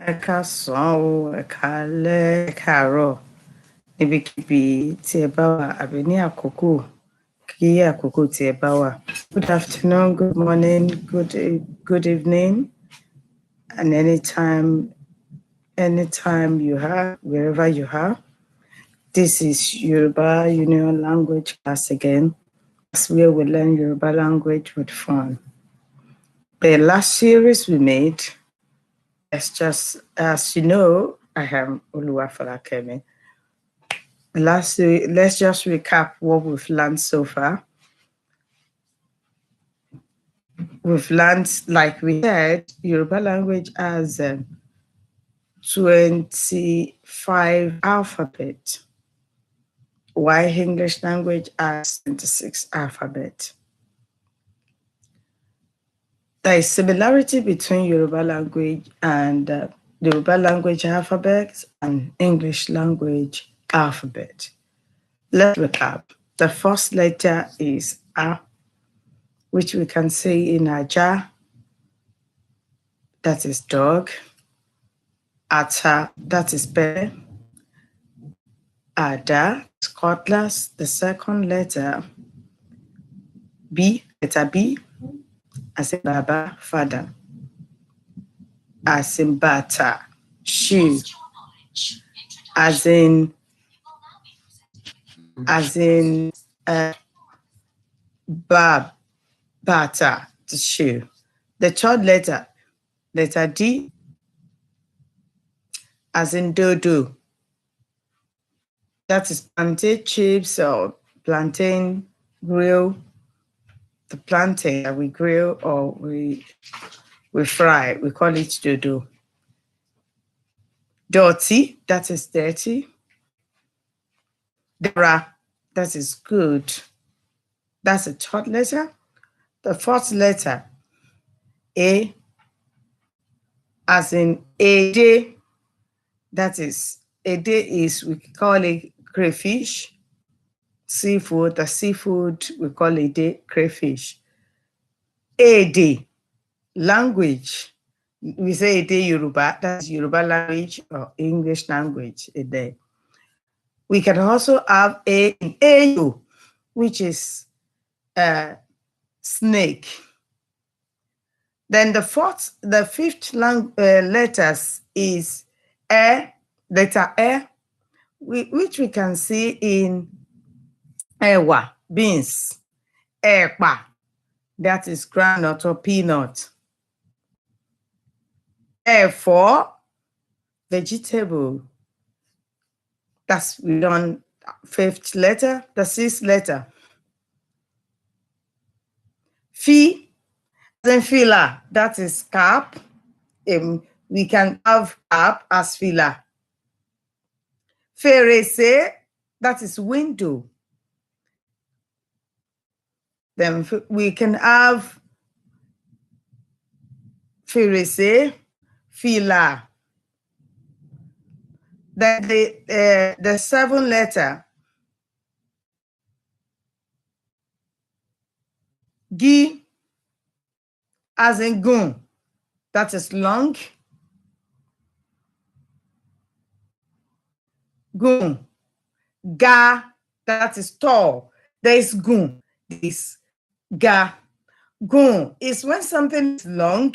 Ẹ káàsán o, ẹ káalẹ́, ẹ káàárọ̀, níbikíbi tí ẹ bá wà àbí ní àkókò kí àkókò tí ẹ bá wà. Good afternoon, good morning, good evening, and anytime you are, wherever you are. This is Yoruba Union Language class again. That's where we learn Yoruba language with fun. The last series we made, as you know, I am Oluwafalakemi. Let's just recap what we've learned so far. We've learned, like we said, Yoruba language has 25 alphabets, while English language has 26 alphabets. There is similarity between Yoruba language and Yoruba language alphabet and English language alphabet. Let's recap. The first letter is A, which we can say in Aja, that is dog. Ata, that is bear. Ada, cutlass. The second letter, B, letter B, as in Baba, father. As in Bata, shoe. As in Bab, Bata, the shoe. The third letter, letter D, as in Dodo. That is plantain chips or plantain grill. The plantain that we grill or we fry, we call it Dodo. Dirty, that is dirty. Dara, that is good. That's the third letter. The fourth letter, A, as in Ede. That is, Ede is, we call it crayfish. Seafood, the seafood, we call Ede crayfish. Ede, language. We say Ede Yoruba, that's Yoruba language or English language, Ede. We can also have A in Ayo, which is snake. Then the fifth letters is letter E, which we can see in Ewa, beans. Epa, that is groundnut or peanut. Efo, vegetable. That's we done fifth letter. The sixth letter. Fi, then fila, that is cap. We can have cap as fila. Ferese, that is window. Then we can have ferese, fila. Then the seventh letter, Gi, as in gun, that is long. Gun. Ga, that is tall. There is gun. This ga. Gun is when something is long.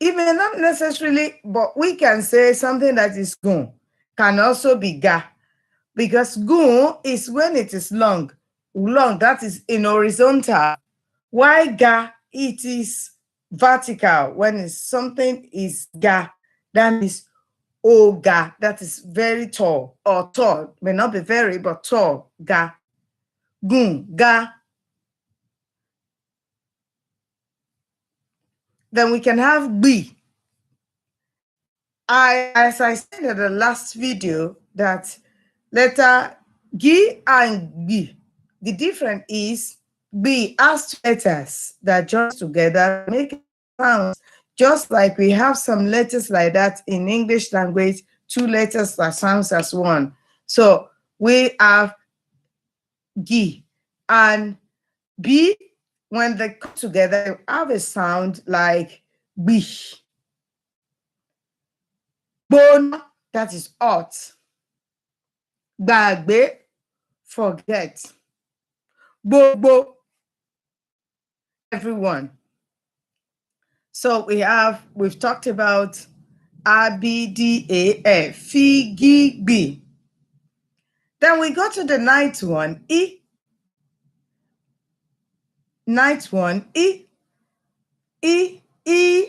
Even not necessarily, but we can say something that is gun can also be ga. Because gun is when it is long. Long, that is in horizontal. Why ga, it is vertical. When something is ga, that is Oga, that is very tall or tall, may not be very, but tall. Ga. Gun, ga. Then we can have bi. As I said in the last video, that letter gi and bi, the difference is bi has two letters that join together make sounds, just like we have some letters like that in English language, two letters that sounds as one. So we have gi and bi. When they come together, they have a sound like bish. Gbóná, that is hot. Gbàgbé, forget. Gbogbo, everyone. So we've talked about ABDAF, Figigbi. Then we go to the ninth one, E. Ninth one, E. E, E.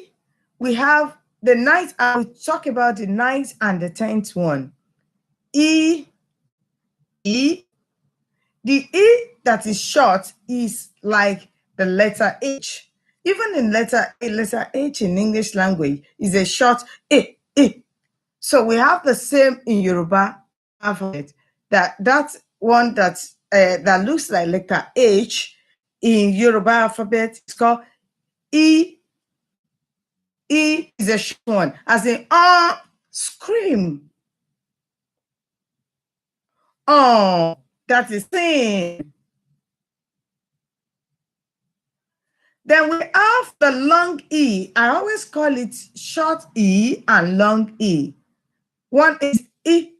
We have the ninth, I will talk about the ninth and the 10th one. E, E. The E that is short is like the letter H. Even in letter H in English language is a short E, E. So we have the same in Yoruba alphabet. That one that looks like letter H in Yoruba alphabet is called E. E is a short one, as in scream. That is sing. Then we have the long E. I always call it short E and long E. One is E.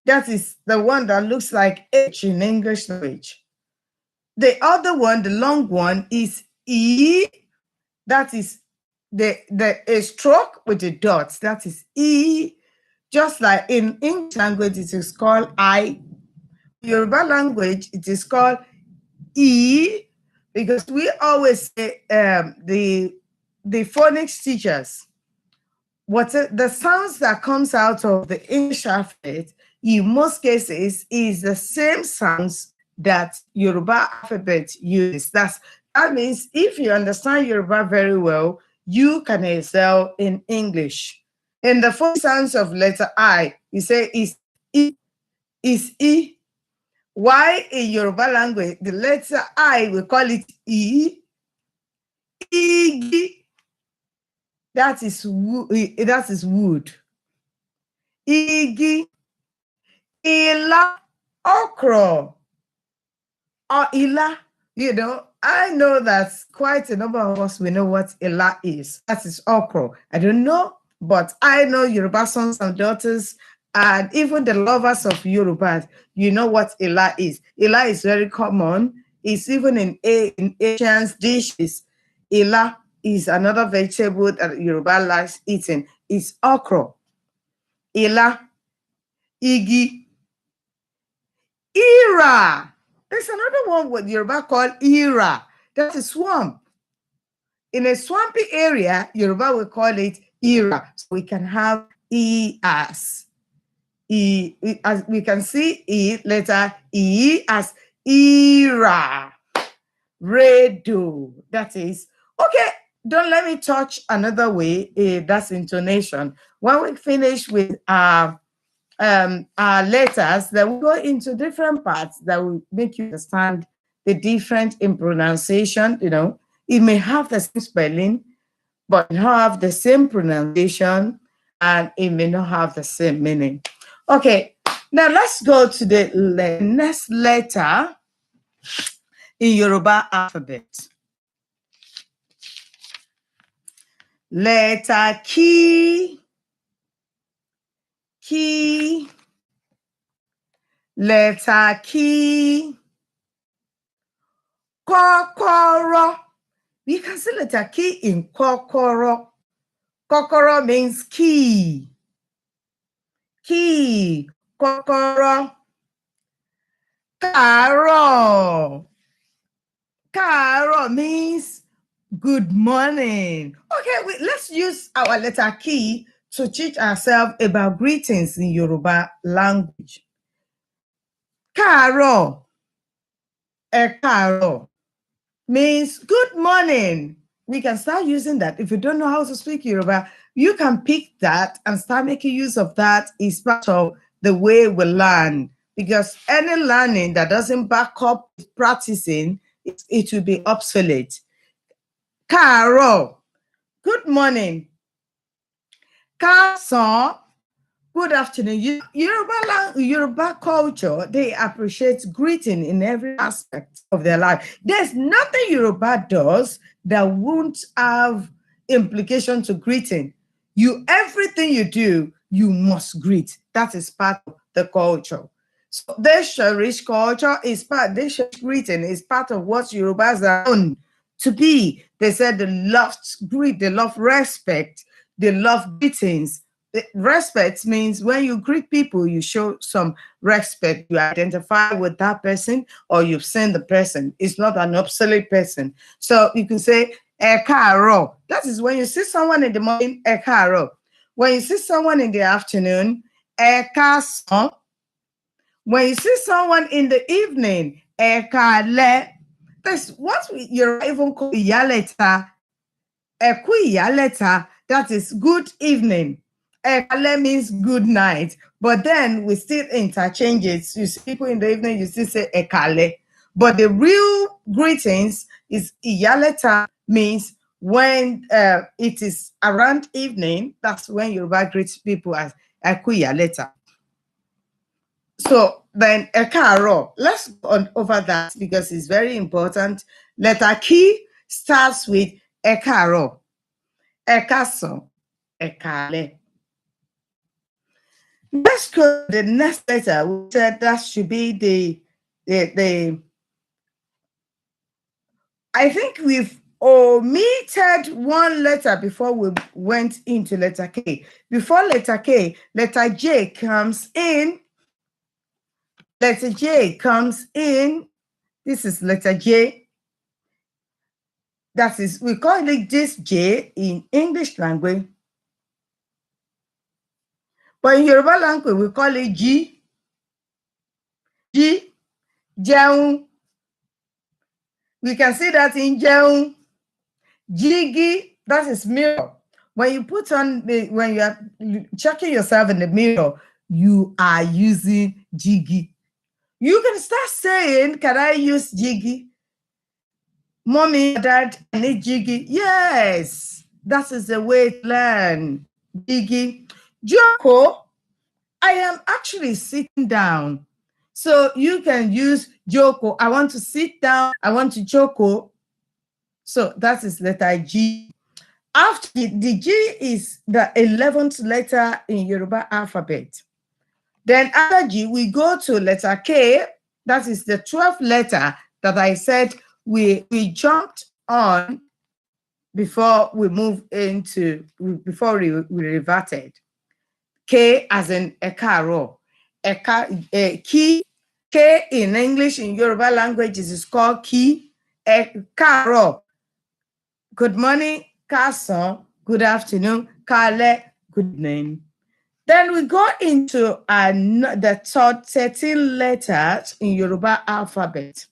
That is the one that looks like H in English language. The other one, the long one, is E. That is a stroke with a dot. That is E. Just like in English language, it is called I. Yoruba language, it is called E, because we always say the phonics teachers, the sounds that comes out of the English alphabet in most cases is the same sounds that Yoruba alphabet uses. That means if you understand Yoruba very well, you can excel in English. In the four sounds of letter I, you say is E, is E. Why in Yoruba language, the letter I, we call it E. Igi, that is wood. Igi, ila, okra, or ila. I know that quite a number of us, we know what ila is. That is okra. I don't know, but I know Yoruba sons and daughters, and even the lovers of Yoruba, you know what ila is. Ila is very common. It's even in Asian dishes. Ila is another vegetable that Yoruba likes eating. It's okra. Ila, igi, ira. There's another one what Yoruba called ira. That's a swamp. In a swampy area, Yoruba will call it ira. So we can have as. As we can see letter E as ira. Redo. That is, okay, don't let me touch another way. That's intonation. When we finish with our letters, then we go into different parts that will make you understand the different in pronunciation. It may have the same spelling, but it not have the same pronunciation, and it may not have the same meaning. Okay, now let's go to the next letter in Yoruba alphabet. Letter key, key, letter key, kokoro. We can see letter key in kokoro. Kokoro means key. Key, kokoro. Karo. Karo means good morning. Okay, let's use our letter key to teach ourselves about greetings in Yoruba language. Karo, karo means good morning. We can start using that. If you don't know how to speak Yoruba, you can pick that and start making use of that. It's part of the way we learn, because any learning that doesn't back up practicing, it will be obsolete. Karo, good morning. Kasan, good afternoon. Yoruba culture, they appreciate greeting in every aspect of their life. There's nothing Yoruba does that won't have implication to greeting. Everything you do, you must greet. That is part of the culture. So this rich culture is this greeting is part of what Yorubas are known to be. They said they love greet, they love respect, they love greetings. Respect means when you greet people, you show some respect. You identify with that person or you've seen the person. It's not an obsolete person. So you can say, "Ẹ káàárọ̀." That is when you see someone in the morning, "Ẹ káàárọ̀." When you see someone in the afternoon, "Ẹ káàsán." When you see someone in the evening, "Ẹ káalẹ́." That's what you're even called ìyálẹ̀ta. Ẹ kú ìyálẹ̀ta, that is good evening. Ẹ káalẹ́ means good night, but then we still interchange it. You see people in the evening, you still say Ẹ káalẹ́. But the real greetings is ìyálẹ̀ta, means when it is around evening, that's when Yoruba greets people as Ẹ kú ìyálẹ̀ta. So then Ẹ káàárọ̀, let's go on over that because it's very important. Letter key starts with Ẹ káàárọ̀, Ẹ káàsán, Ẹ káalẹ́. Let's go to the next letter. We said that should be the I think we've omitted one letter before we went into letter K. Before letter K, letter J comes in. Letter J comes in. This is letter J. That is, we call it this J in English language. But in Yoruba language, we call it G. G, Jeun. We can see that in Jeun. Jiggy, that is mirror. When you put on when you are checking yourself in the mirror, you are using jiggy. You can start saying, "Can I use jiggy? Mommy, Dad, I need jiggy." Yes, that is the way to learn. Jiggy. Joko, I am actually sitting down. So you can use Joko. I want to sit down. I want to Joko. So that is letter G. After the G is the 11th letter in Yoruba alphabet. Then after G, we go to letter K. That is the 12th letter that I said we jumped on before we move into, before we reverted. K as in Ekaro. Ki. K in English, in Yoruba language, is called Ki. Ekaro. Good morning, Káàsán. Good afternoon, Káalẹ́. Good evening. Then we go into the 13 letters in Yoruba alphabet.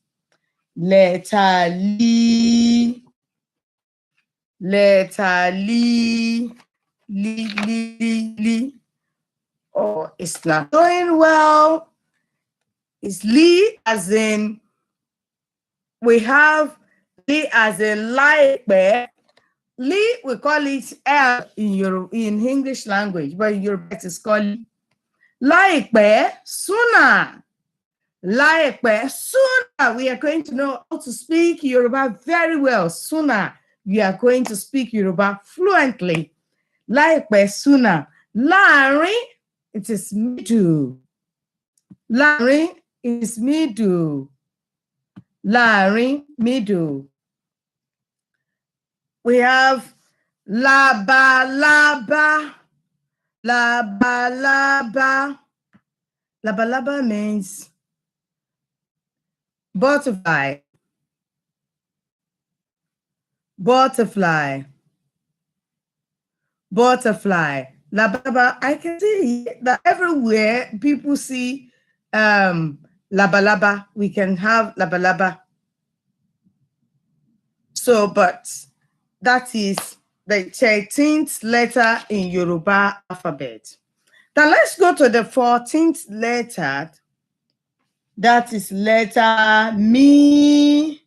Letter Li. Letter Li. Li. Oh, it's not doing well. It's Li as in, we have Li as in láìpẹ́. Li, we call it L in English language, but in Yoruba it is called Li. Láìpẹ́, sooner. Láìpẹ́, sooner. We are going to know how to speak Yoruba very well. Sooner, we are going to speak Yoruba fluently. Láìpẹ́, sooner. Láàrin, it is middle. Láàrin is middle. Láàrin, middle. We have laba. Laba. Laba means butterfly. Butterfly. Laba. I can see that everywhere people see laba. We can have laba. So, but that is the 13th letter in Yoruba alphabet. Now let's go to the 14th letter. That is letter Mi.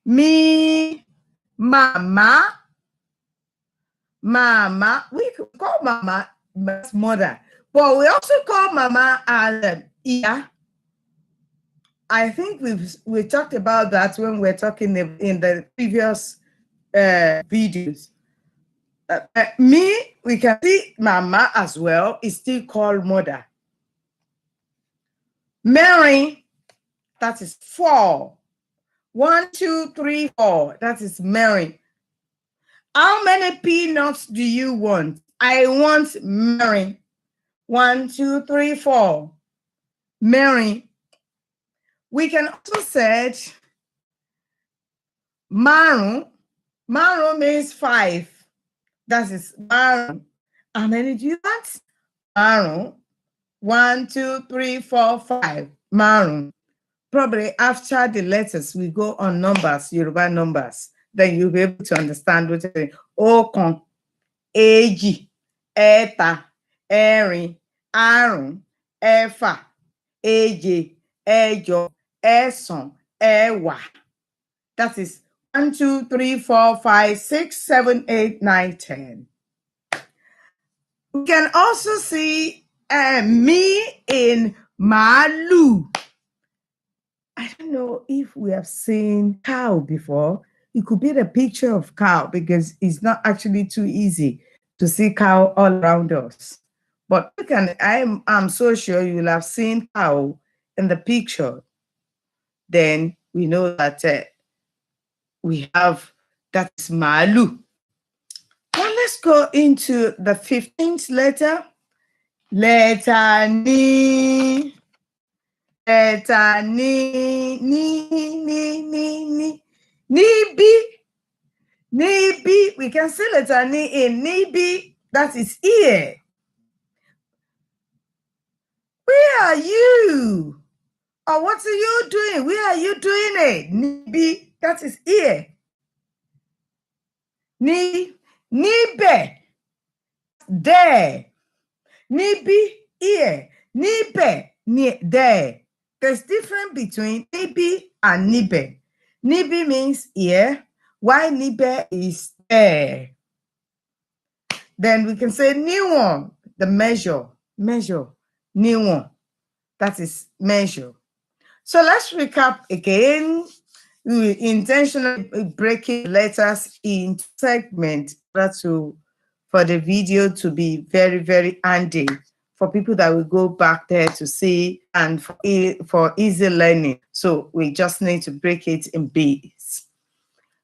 Mi. Mama. We call Mama mother, but we also call Mama as Iya. I think we talked about that when we're talking in the previous videos. Me, we can see mama as well, is still called mother. Mary, that is 4. 1, 2, 3, 4. That is Mary. How many peanuts do you want? I want Mary. 1, 2, 3, 4. Mary. We can also say Maru. Maru means 5. That is Maru. How many do you want? Maru. 1, 2, 3, 4, 5. Maru. Probably after the letters, we go on numbers, Yoruba numbers. Then you'll be able to understand what it is. Okon, Èjì, Ẹ̀ta, Ẹ̀rin, Àrún, Ẹ̀fà, Èje, Ẹ̀jọ, Ẹ̀sán, Ẹ̀wá. That is 1, 2, 3, 4, 5, 6, 7, 8, 9, 10. We can also see me in Malu. I don't know if we have seen cow before. It could be the picture of cow because it's not actually too easy to see cow all around us. But I'm so sure you will have seen cow in the picture. Then we know that we have that's Malu. Now let's go into the 15th letter. Letter Ni. Letter Ni. Nibi. Nibi. We can see letter Ni in Nibi. That is ear. Where are you? Or what are you doing? Where are you doing it? Nibi. That is ear. Nibe. There. Nibi, ear. Nibe, there. There's difference between nibi and nibe. Nibi means ear, while nibe is there. Then we can say niwon, the measure. Measure. Niwon. That is measure. So let's recap again. We intentionally breaking letters into segments for the video to be very, very handy for people that will go back there to see and for easy learning. So we just need to break it in bits.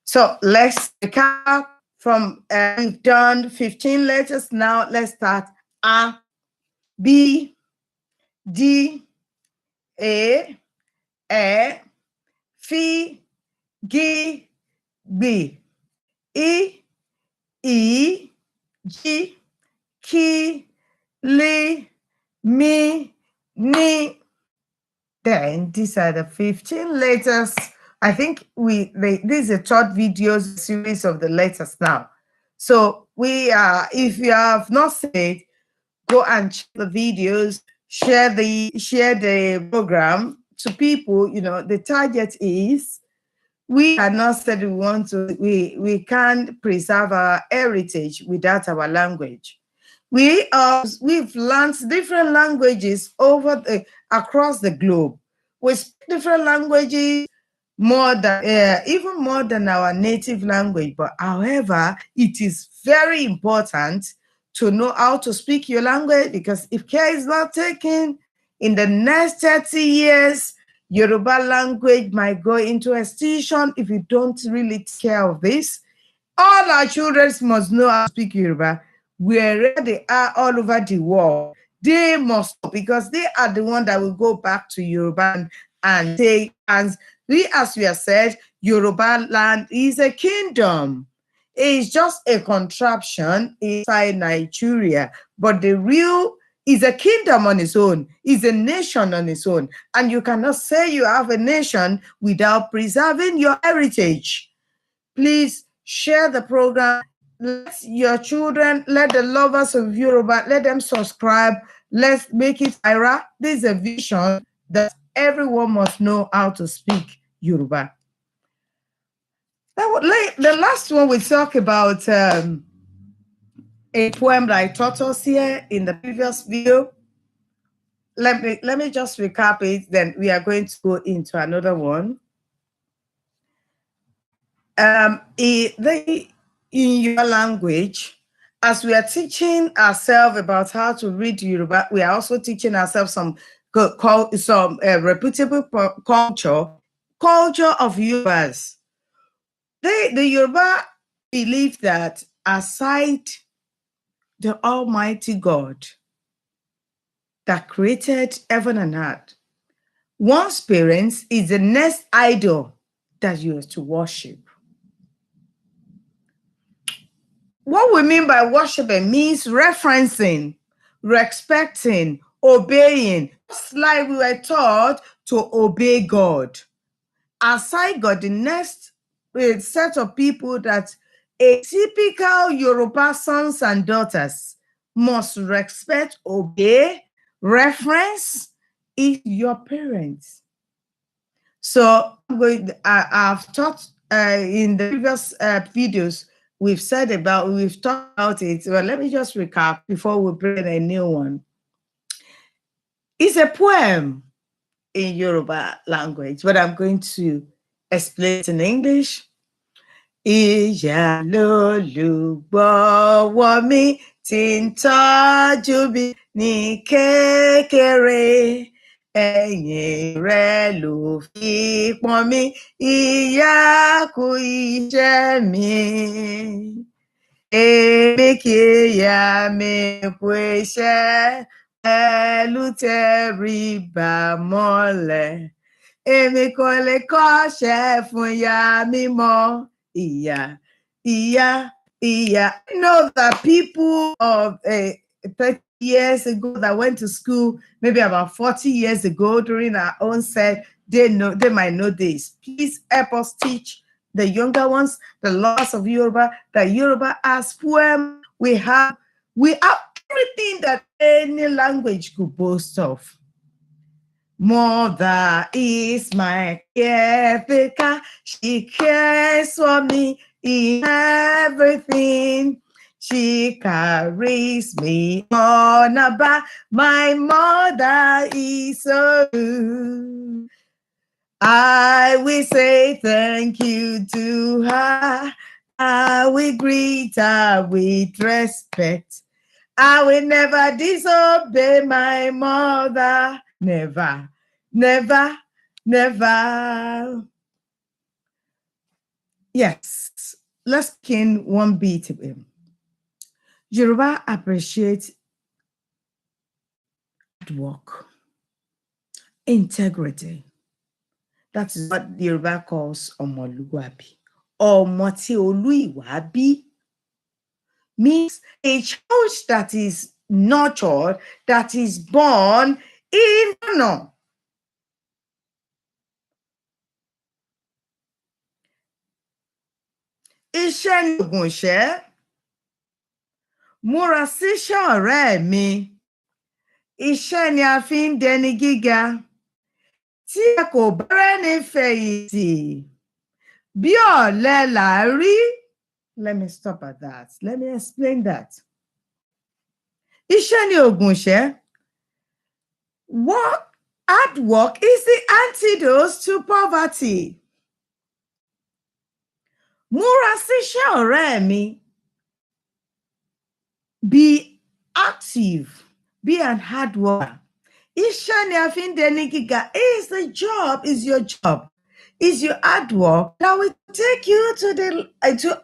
So let's recap from we've done 15 letters. Now let's start A, B, D, A, F, G, B, E, G, K, L, M, N. Then these are the 15 letters. I think this is a third video series of the letters now. So if you have not seen it, go and check the videos, share the program to people. You know, the target is we are not said we can't preserve our heritage without our language. We've learned different languages across the globe. We speak different languages even more than our native language. But however, it is very important to know how to speak your language, because if care is not taken, in the next 30 years, Yoruba language might go into extinction if you don't really take care of this. All our children must know how to speak Yoruba wherever they are all over the world. They must, because they are the one that will go back to Yoruba and say, as we have said, Yoruba land is a kingdom. It's just a contraption inside Nigeria, but the real is a kingdom on its own, is a nation on its own. And you cannot say you have a nation without preserving your heritage. Please share the program. Let your children, let the lovers of Yoruba, let them subscribe. Let's make it viral. This is a vision that everyone must know how to speak Yoruba. The last one we talk about a poem that I taught us here in the previous video. Let me just recap it, then we are going to go into another one. In your language, as we are teaching ourselves about how to read Yoruba, we are also teaching ourselves some reputable culture of Yorubas. The Yoruba believe that aside the Almighty God that created heaven and earth, one's parents is the next idol that you are to worship. What we mean by worshiping means referencing, respecting, obeying. It's like we were taught to obey God. Aside God, the next set of people that a typical Yoruba sons and daughters must respect, obey, reference is your parents. So I've taught in the previous videos, we've talked about it. Well, let me just recap before we bring a new one. It's a poem in Yoruba language, but I'm going to explain it in English. Ìyá lolùgbọ́wọ́ mi tí ń tọ́jú mi ní kékeré. Ẹ̀yìn rẹ̀ ló fi pọ́n mi, ìyá kú iṣẹ́ mi. Èmi kì í yà mí kú iṣẹ́, pẹ̀lú tẹríba mọ́lẹ̀. Èmi kò lè kọ́ṣẹ́ fún ìyá mi mọ́. Ìyá, ìyá, ìyá. I know that people of 30 years ago that went to school, maybe about 40 years ago during our own set, they might know this. Please help us teach the younger ones the laws of Yoruba, that Yoruba as poem. We have everything that any language could boast of. Mother is my caretaker. She cares for me in everything. She carries me on her back. My mother is so good. I will say thank you to her. I will greet her with respect. I will never disobey my mother. Never, never, never. Yes, let's begin one beat. Yoruba appreciates hard work, integrity. That is what Yoruba calls omoluwabi. Omoti oluiwabi means a child that is nurtured, that is born in honor. Iṣẹ́ ni ògùn ìṣẹ́. Múra síṣẹ́ ọ̀rẹ́ mi. Iṣẹ́ ni a fi ń dẹni gíga. Tí ẹ kò bá rẹ́ni fẹ̀yìntì, bí ọ̀lẹ là á rí. Let me stop at that. Let me explain that. Iṣẹ́ ni ògùn ìṣẹ́. Hard work is the antidote to poverty. Múra síṣẹ́ ọ̀rẹ́ mi. Be active. Be an hard worker. Iṣẹ́ ni a fi ń dẹni gíga. Is the job, is your job, is your hard work that will take you to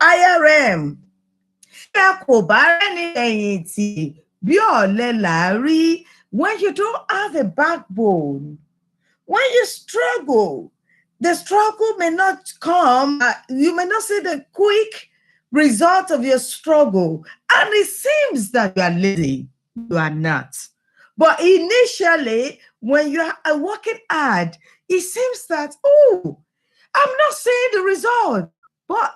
IRM. Ṣé a kò bá rẹ́ni fẹ̀yìntì bí ọ̀lẹ là á rí? When you don't have a backbone, when you struggle, the struggle may not come. You may not see the quick result of your struggle. And it seems that you are lazy. You are not. But initially, when you are working hard, it seems that, oh, I'm not seeing the result. But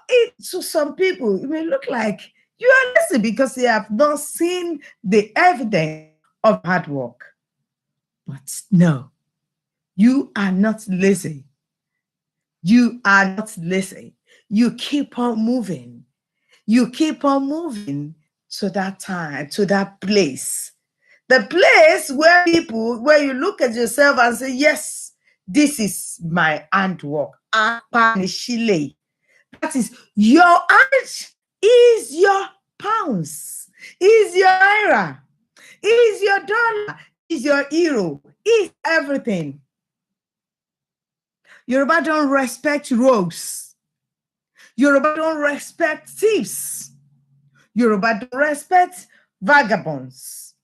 to some people, it may look like you are lazy because they have not seen the evidence of hard work. But no, you are not lazy. You are not lazy. You keep on moving. You keep on moving to that time, to that place. The place where you look at yourself and say, yes, this is my handwork. That is, your heart is your pounds, is your naira, is your dollar, is your euro, is everything. Yoruba don't respect rogues. Yoruba don't respect thieves. Yoruba don't respect vagabonds.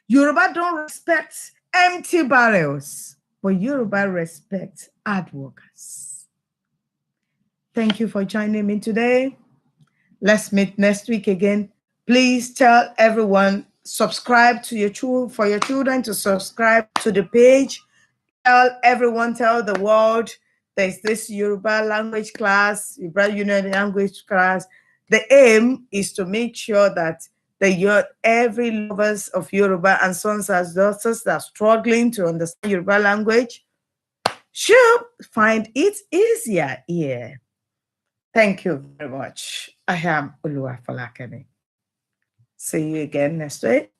Yoruba don't respect empty barrels, but Yoruba respect hard workers. Thank you for joining me today. Let's meet next week again. Please tell everyone, subscribe to your for your children to subscribe to the page. Tell everyone, tell the world there's this Yoruba language class, Yoruba Union language class. The aim is to make sure that every lovers of Yoruba and sons and daughters that are struggling to understand Yoruba language should find it easier here. Thank you very much. I am Oluwa Falakemi. See you again next week.